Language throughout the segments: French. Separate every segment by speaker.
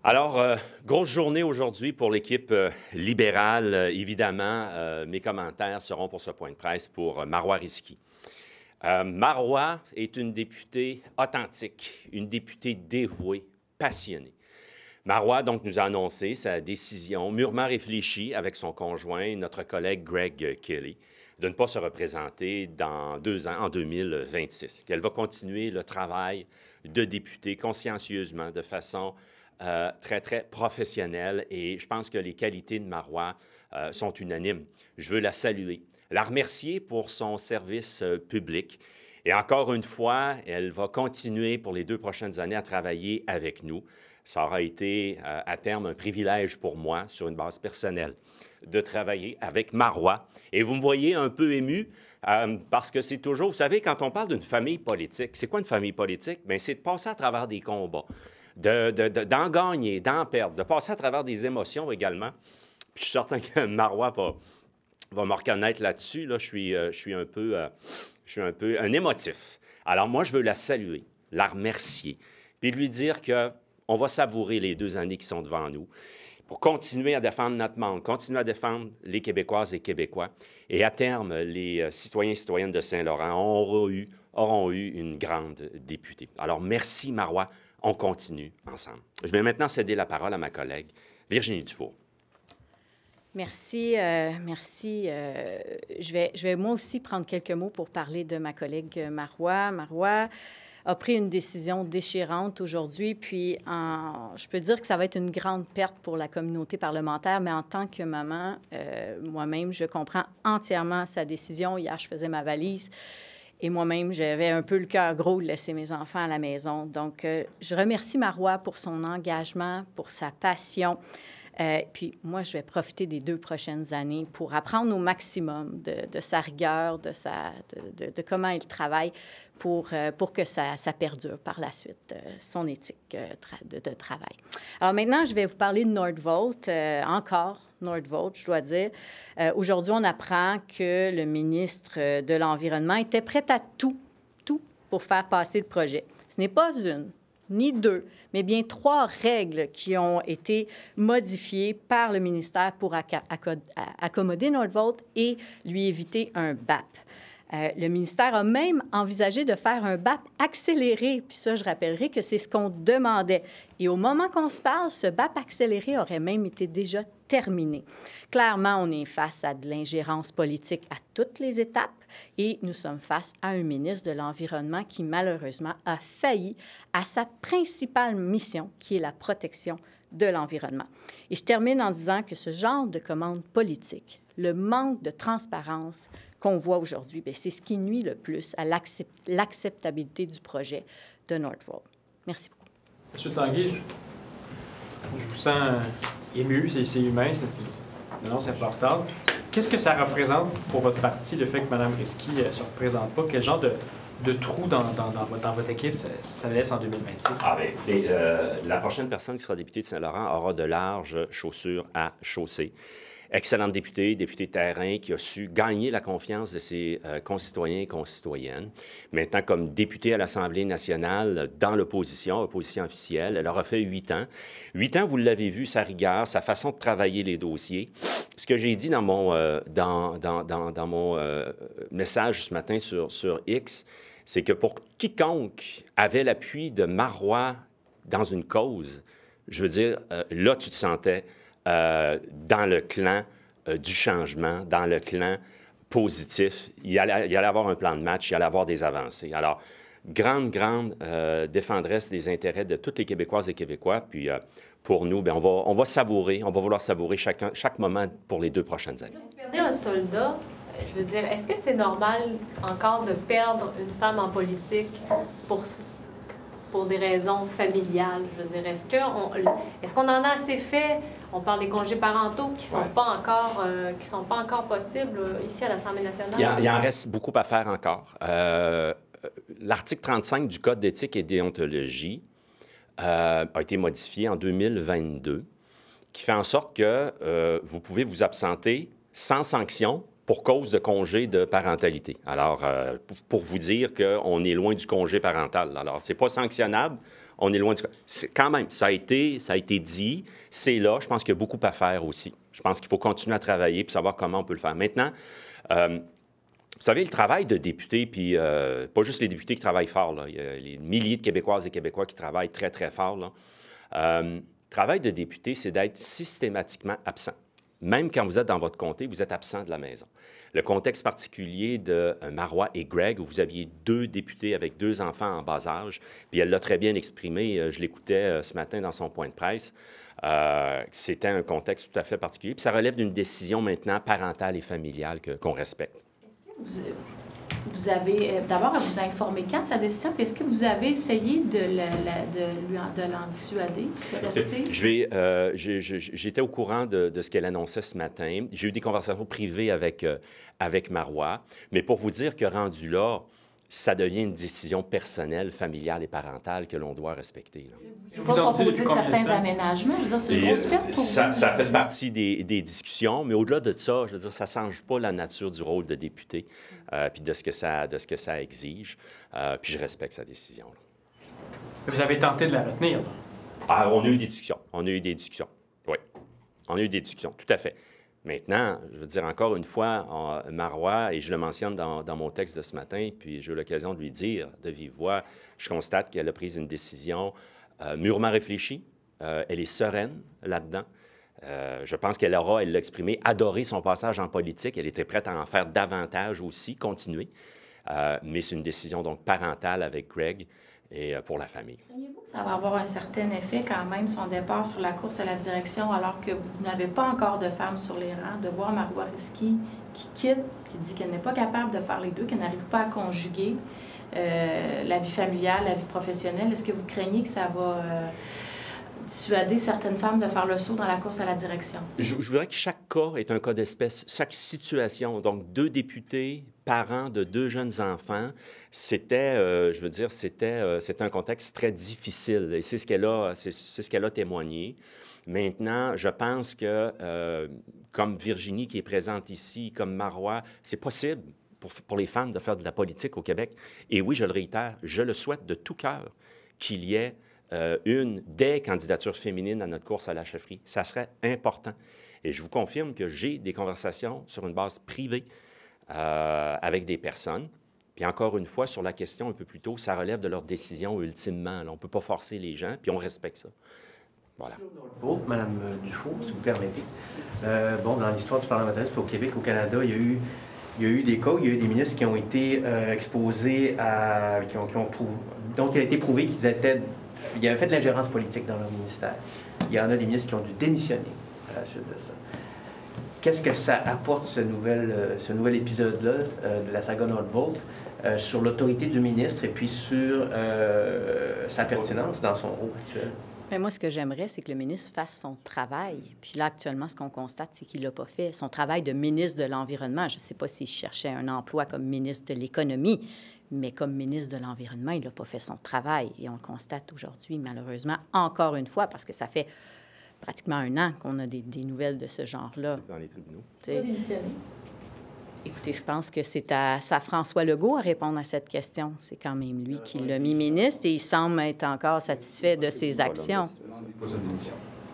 Speaker 1: Alors, grosse journée aujourd'hui pour l'équipe libérale. Évidemment, mes commentaires seront pour ce point de presse pour Marois Risky. Marois est une députée authentique, une députée dévouée, passionnée. Marois, donc, nous a annoncé sa décision mûrement réfléchie avec son conjoint, notre collègue Greg Kelly, de ne pas se représenter dans 2 ans, en 2026, qu'elle va continuer le travail de députée consciencieusement, de façon très, très professionnelle, et je pense que les qualités de Marois sont unanimes. Je veux la saluer, la remercier pour son service public. Et encore une fois, elle va continuer pour les 2 prochaines années à travailler avec nous. Ça aura été à terme un privilège pour moi, sur une base personnelle, de travailler avec Marois. Et vous me voyez un peu ému parce que c'est toujours, vous savez, quand on parle d'une famille politique, c'est quoi une famille politique? Bien, c'est de passer à travers des combats, d'en gagner, d'en perdre, de passer à travers des émotions également. Puis je suis certain que Marois va me reconnaître là-dessus. Là, je suis un peu un émotif. Alors moi, je veux la saluer, la remercier, puis lui dire qu'on va savourer les 2 années qui sont devant nous pour continuer à défendre notre monde, continuer à défendre les Québécoises et Québécois. Et à terme, les citoyens et citoyennes de Saint-Laurent auront eu une grande députée. Alors merci, Marois. On continue ensemble. Je vais maintenant céder la parole à ma collègue Virginie Dufour.
Speaker 2: Merci. Je vais moi aussi prendre quelques mots pour parler de ma collègue Marois. Marois a pris une décision déchirante aujourd'hui, puis je peux dire que ça va être une grande perte pour la communauté parlementaire, mais en tant que maman, moi-même, je comprends entièrement sa décision. Hier, je faisais ma valise. Et moi-même, j'avais un peu le cœur gros de laisser mes enfants à la maison. Donc, je remercie Marois pour son engagement, pour sa passion. Puis moi, je vais profiter des 2 prochaines années pour apprendre au maximum de sa rigueur, de comment il travaille pour que ça perdure par la suite, son éthique de travail. Alors maintenant, je vais vous parler de Nordvolt, encore Nordvolt, je dois dire. Aujourd'hui, on apprend que le ministre de l'Environnement était prêt à tout pour faire passer le projet. Ce n'est pas une, ni 2, mais bien 3 règles qui ont été modifiées par le ministère pour accommoder Nordvolt et lui éviter un BAP. Le ministère a même envisagé de faire un BAP accéléré. Puis ça, je rappellerai que c'est ce qu'on demandait. Et au moment qu'on se parle, ce BAP accéléré aurait même été déjà terminé. Clairement, on est face à de l'ingérence politique à toutes les étapes et nous sommes face à un ministre de l'Environnement qui, malheureusement, a failli à sa principale mission, qui est la protection de l'environnement. Et je termine en disant que ce genre de commande politique, le manque de transparence qu'on voit aujourd'hui, c'est ce qui nuit le plus à l'acceptabilité du projet de Nordvolt. Merci beaucoup.
Speaker 3: Monsieur Tanguay, je vous sens ému, c'est humain, c'est une annonce importante. Qu'est-ce que ça représente pour votre parti, le fait que Mme Risky ne se représente pas? Quel genre de trou dans votre équipe ça laisse en 2026?
Speaker 1: Ah bien, écoutez, la prochaine personne qui sera députée de Saint-Laurent aura de larges chaussures à chausser. Excellente députée, députée de terrain qui a su gagner la confiance de ses concitoyens et concitoyennes. Maintenant, comme députée à l'Assemblée nationale dans l'opposition, opposition officielle, elle aura fait 8 ans. 8 ans, vous l'avez vu, sa rigueur, sa façon de travailler les dossiers. Ce que j'ai dit dans mon, message ce matin sur X, c'est que pour quiconque avait l'appui de Marois dans une cause, je veux dire, là, tu te sentais dans le clan du changement, dans le clan positif. Il allait avoir un plan de match, il allait avoir des avancées. Alors, grande défendresse des intérêts de toutes les Québécoises et Québécois. Puis, pour nous, bien, on va savourer, on va vouloir savourer chaque moment pour les 2 prochaines années.
Speaker 4: Vous perdez un soldat, je veux dire, est-ce que c'est normal encore de perdre une femme en politique pour des raisons familiales? Je veux dire, est-ce qu'on en a assez fait? On parle des congés parentaux qui ne sont pas encore possibles ici à l'Assemblée nationale.
Speaker 1: Il en reste beaucoup à faire encore. L'article 35 du Code d'éthique et déontologie a été modifié en 2022, qui fait en sorte que vous pouvez vous absenter sans sanction pour cause de congé de parentalité. Alors, pour vous dire qu'on est loin du congé parental. Alors, ce n'est pas sanctionnable. on est loin du... Quand même, ça a été dit, c'est là. Je pense qu'il y a beaucoup à faire aussi. Je pense qu'il faut continuer à travailler puis savoir comment on peut le faire. Maintenant, vous savez, le travail de député, puis pas juste les députés qui travaillent fort, là. Il y a les milliers de Québécoises et Québécois qui travaillent très, très fort, là. Le travail de député, c'est d'être systématiquement absent. Même quand vous êtes dans votre comté, vous êtes absent de la maison. Le contexte particulier de Marois et Greg, où vous aviez 2 députés avec 2 enfants en bas âge, puis elle l'a très bien exprimé, je l'écoutais ce matin dans son point de presse, c'était un contexte tout à fait particulier. Puis ça relève d'une décision maintenant parentale et familiale qu'on respecte.
Speaker 5: Est-ce que vous avez d'abord à vous informer quand de sa décision, puis est-ce que vous avez essayé de l'en dissuader, de rester?
Speaker 1: J'étais au courant de ce qu'elle annonçait ce matin. J'ai eu des conversations privées avec Marois, mais pour vous dire que rendu là, ça devient une décision personnelle, familiale et parentale que l'on doit respecter. Là.
Speaker 5: Vous proposer certains aménagements? Je veux dire, c'est une grosse perte pour vous.
Speaker 1: Ça fait partie des discussions, mais au-delà de ça, je veux dire, ça ne change pas la nature du rôle de député puis de ce que ça exige. Puis je respecte sa décision. Là.
Speaker 3: Vous avez tenté de la retenir?
Speaker 1: Ah, on a eu des discussions. Oui. On a eu des discussions, tout à fait. Maintenant, je veux dire, encore une fois, Marois, et je le mentionne dans mon texte de ce matin, puis j'ai eu l'occasion de lui dire de vive voix, je constate qu'elle a pris une décision mûrement réfléchie. Elle est sereine là-dedans. Je pense qu'elle l'a exprimé, adoré son passage en politique. Elle était prête à en faire davantage aussi, continuer. Mais c'est une décision donc parentale avec Greg et pour la famille.
Speaker 5: Craignez-vous que ça va avoir un certain effet quand même, son départ sur la course à la direction, alors que vous n'avez pas encore de femmes sur les rangs, de voir Marois Risky qui quitte, qui dit qu'elle n'est pas capable de faire les deux, qu'elle n'arrive pas à conjuguer la vie familiale, la vie professionnelle. Est-ce que vous craignez que ça va dissuader certaines femmes de faire le saut dans la course à la direction?
Speaker 1: Je voudrais que chaque cas est un cas d'espèce, chaque situation. Donc, 2 députés, parents de 2 jeunes enfants, c'était, c'était un contexte très difficile. Et c'est ce qu'elle a témoigné. Maintenant, je pense que, comme Virginie qui est présente ici, comme Marois, c'est possible pour les femmes de faire de la politique au Québec. Et oui, je le réitère, je le souhaite de tout cœur qu'il y ait des candidatures féminines à notre course à la chefferie. Ça serait important. Et je vous confirme que j'ai des conversations sur une base privée avec des personnes. Puis encore une fois, sur la question un peu plus tôt, ça relève de leur décision ultimement. Là, on ne peut pas forcer les gens, puis on respecte ça. Voilà.
Speaker 6: Madame Dufault, si vous permettez. Dans l'histoire du parlementarisme au Québec, au Canada, il y a eu des cas où il y a eu des ministres qui ont été exposés à... donc, il a été prouvé qu'ils avaient fait de l'ingérence politique dans leur ministère. Il y en a des ministres qui ont dû démissionner à la suite de ça. Qu'est-ce que ça apporte, ce nouvel épisode-là de la saga Nordvolt, sur l'autorité du ministre et puis sur sa pertinence dans son rôle actuel?
Speaker 2: Bien, moi, ce que j'aimerais, c'est que le ministre fasse son travail. Puis là, actuellement, ce qu'on constate, c'est qu'il ne l'a pas fait. Son travail de ministre de l'Environnement, je ne sais pas s'il cherchait un emploi comme ministre de l'Économie, mais comme ministre de l'Environnement, il n'a pas fait son travail. Et on le constate aujourd'hui, malheureusement, encore une fois, parce que ça fait pratiquement 1 an qu'on a des nouvelles de ce genre-là.
Speaker 1: C'est dans les tribunaux.
Speaker 2: Écoutez, je pense que c'est à François Legault à répondre à cette question. C'est quand même lui qui l'a mis ministre et il semble être encore satisfait de ses actions.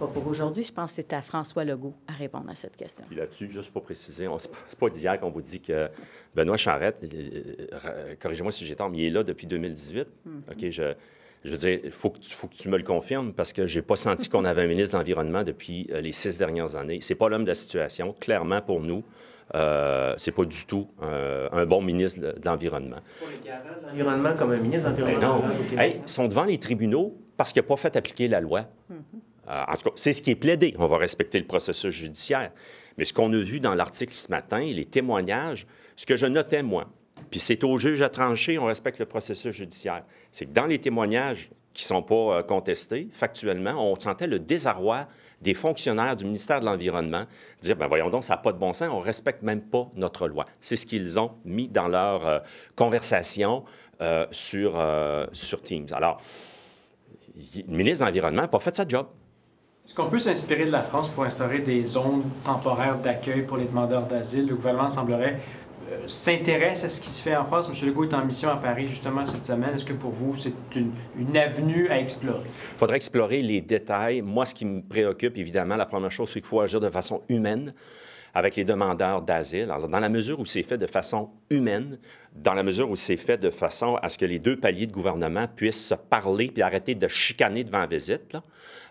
Speaker 2: Pas pour aujourd'hui, je pense que c'est à François Legault à répondre à cette question.
Speaker 1: Puis là-dessus, juste pour préciser, c'est pas d'hier qu'on vous dit que Benoît Charette, corrigez-moi si j'ai tort, mais il est là depuis 2018. OK, je veux dire, il faut que tu me le confirmes parce que je n'ai pas senti qu'on avait un ministre de l'Environnement depuis les 6 dernières années. C'est pas l'homme de la situation. Clairement, pour nous, c'est pas du tout un bon ministre de l'Environnement.
Speaker 6: Pour les garants de l'Environnement comme un ministre de l'Environnement.
Speaker 1: Non. Hey, ils sont devant les tribunaux parce qu'il n'a pas fait appliquer la loi. En tout cas, c'est ce qui est plaidé. On va respecter le processus judiciaire. Mais ce qu'on a vu dans l'article ce matin, les témoignages, ce que je notais, moi, puis c'est au juge à trancher, on respecte le processus judiciaire, c'est que dans les témoignages qui ne sont pas contestés, factuellement, on sentait le désarroi des fonctionnaires du ministère de l'Environnement dire, bien voyons donc, ça n'a pas de bon sens, on ne respecte même pas notre loi. C'est ce qu'ils ont mis dans leur conversation sur Teams. Alors, le ministre de l'Environnement n'a pas fait sa job.
Speaker 3: Est-ce qu'on peut s'inspirer de la France pour instaurer des zones temporaires d'accueil pour les demandeurs d'asile? Le gouvernement semblerait s'intéresse à ce qui se fait en France. M. Legault est en mission à Paris justement cette semaine. Est-ce que pour vous, c'est une avenue à explorer?
Speaker 1: Il faudrait explorer les détails. Moi, ce qui me préoccupe, évidemment, la première chose, c'est qu'il faut agir de façon humaine avec les demandeurs d'asile. Alors, dans la mesure où c'est fait de façon humaine, dans la mesure où c'est fait de façon à ce que les deux paliers de gouvernement puissent se parler puis arrêter de chicaner devant la visite, là,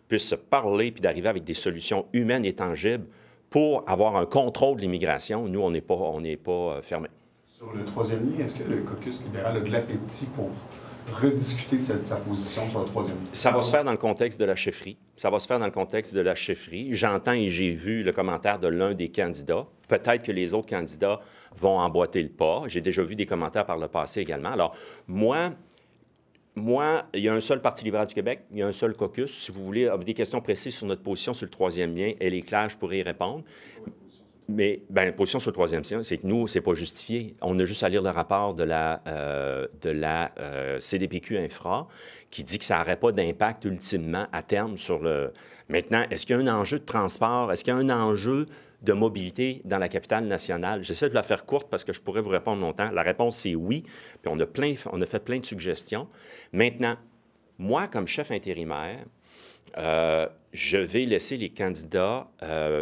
Speaker 1: puissent se parler puis d'arriver avec des solutions humaines et tangibles pour avoir un contrôle de l'immigration, nous, on n'est pas fermés.
Speaker 7: Sur le troisième lien, est-ce que le caucus libéral a de l'appétit pour rediscuter de sa position sur le troisième lien?
Speaker 1: Ça va se faire dans le contexte de la chefferie. Ça va se faire dans le contexte de la chefferie. J'entends et j'ai vu le commentaire de l'un des candidats. Peut-être que les autres candidats vont emboîter le pas. J'ai déjà vu des commentaires par le passé également. Alors, moi, il y a un seul Parti libéral du Québec, il y a un seul caucus. Si vous voulez avoir des questions précises sur notre position sur le troisième lien, elle est claire, je pourrais y répondre. Mais la position sur le troisième lien, c'est que nous, c'est pas justifié. On a juste à lire le rapport de la CDPQ Infra qui dit que ça n'aurait pas d'impact ultimement à terme sur le... Maintenant, est-ce qu'il y a un enjeu de transport? Est-ce qu'il y a un enjeu de mobilité dans la capitale nationale? J'essaie de la faire courte parce que je pourrais vous répondre longtemps. La réponse, c'est oui. Puis on a fait plein de suggestions. Maintenant, moi, comme chef intérimaire, je vais laisser les candidats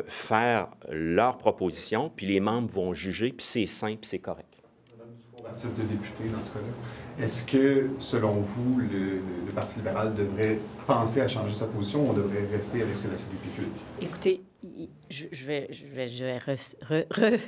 Speaker 1: faire leurs propositions, puis les membres vont juger, puis c'est simple, c'est correct.
Speaker 7: Madame Dufour, à titre de député dans ce cas-là, est-ce que, selon vous, le Parti libéral devrait penser à changer sa position ou on devrait rester avec ce que la CDPQ a dit?
Speaker 2: Écoutez, je vais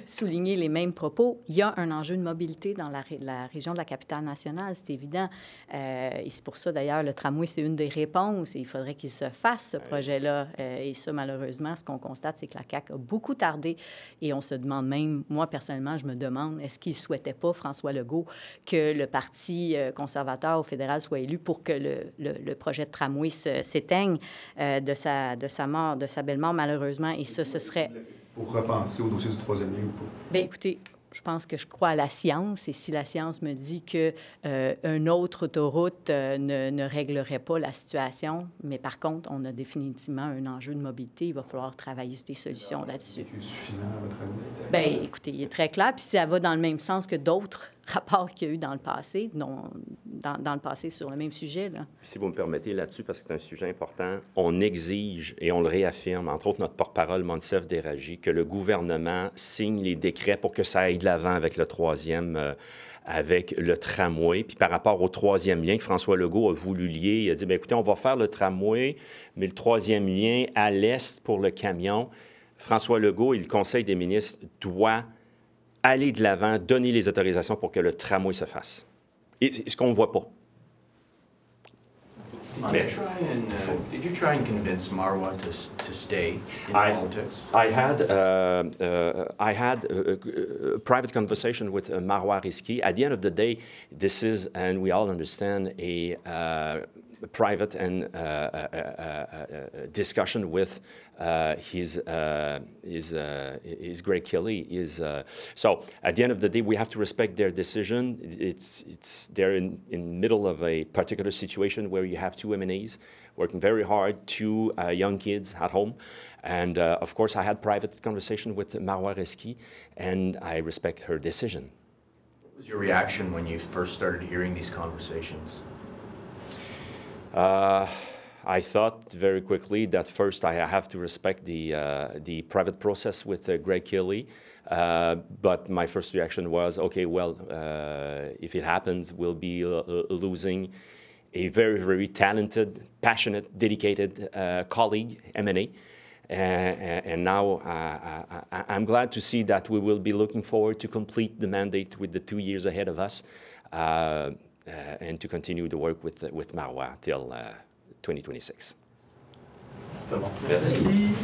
Speaker 2: souligner les mêmes propos. Il y a un enjeu de mobilité dans la région de la capitale nationale, c'est évident. Et c'est pour ça, d'ailleurs, le tramway, c'est une des réponses. Et il faudrait qu'il se fasse, ce projet-là. Et ça, malheureusement, ce qu'on constate, c'est que la CAQ a beaucoup tardé. Et on se demande même, moi, personnellement, je me demande, est-ce qu'il ne souhaitait pas, François Legault, que le Parti conservateur au fédéral soit élu pour que le projet de tramway s'éteigne de sa mort, de sa belle mort, malheureusement. Et ça, ce serait...
Speaker 7: Pour repenser au dossier du troisième lien ou pas?
Speaker 2: Bien, écoutez, je pense que je crois à la science. Et si la science me dit qu'une autre autoroute ne réglerait pas la situation, mais par contre, on a définitivement un enjeu de mobilité, il va falloir travailler sur des solutions là-dessus.
Speaker 7: C'est suffisant à votre avis?
Speaker 2: Bien, écoutez, il est très clair. Puis ça va dans le même sens que d'autres rapports qu'il y a eu dans le passé, dans le passé sur le même sujet, là.
Speaker 1: Si vous me permettez là-dessus, parce que c'est un sujet important, on exige et on le réaffirme, entre autres notre porte-parole, Monsef Déragi, que le gouvernement signe les décrets pour que ça aille de l'avant avec le troisième, avec le tramway. Puis par rapport au troisième lien que François Legault a voulu lier, il a dit, bien, écoutez, on va faire le tramway, mais le troisième lien à l'est pour le camion. François Legault et le Conseil des ministres doivent aller de l'avant, donner les autorisations pour que le tramway se fasse. Et c'est ce qu'on ne voit pas.
Speaker 8: Did you try and convince Marwa to stay in politics?
Speaker 1: I had a private conversation with Marwa Rizki. At the end of the day, this is, and we all understand, a private and discussion with his Greg Kelly. So at the end of the day, we have to respect their decision. They're in middle of a particular situation where you have two MNAs working very hard, two young kids at home. And of course, I had private conversation with Marwa Rizki, and I respect her decision.
Speaker 8: What was your reaction when you first started hearing these conversations?
Speaker 1: I thought very quickly that first I have to respect the private process with Greg Kelly, but my first reaction was, okay, well, if it happens, we'll be losing a very, very talented, passionate, dedicated colleague, MNA. And now I'm glad to see that we will be looking forward to complete the mandate with the 2 years ahead of us. And to continue the work with Marwa till 2026.
Speaker 3: Merci.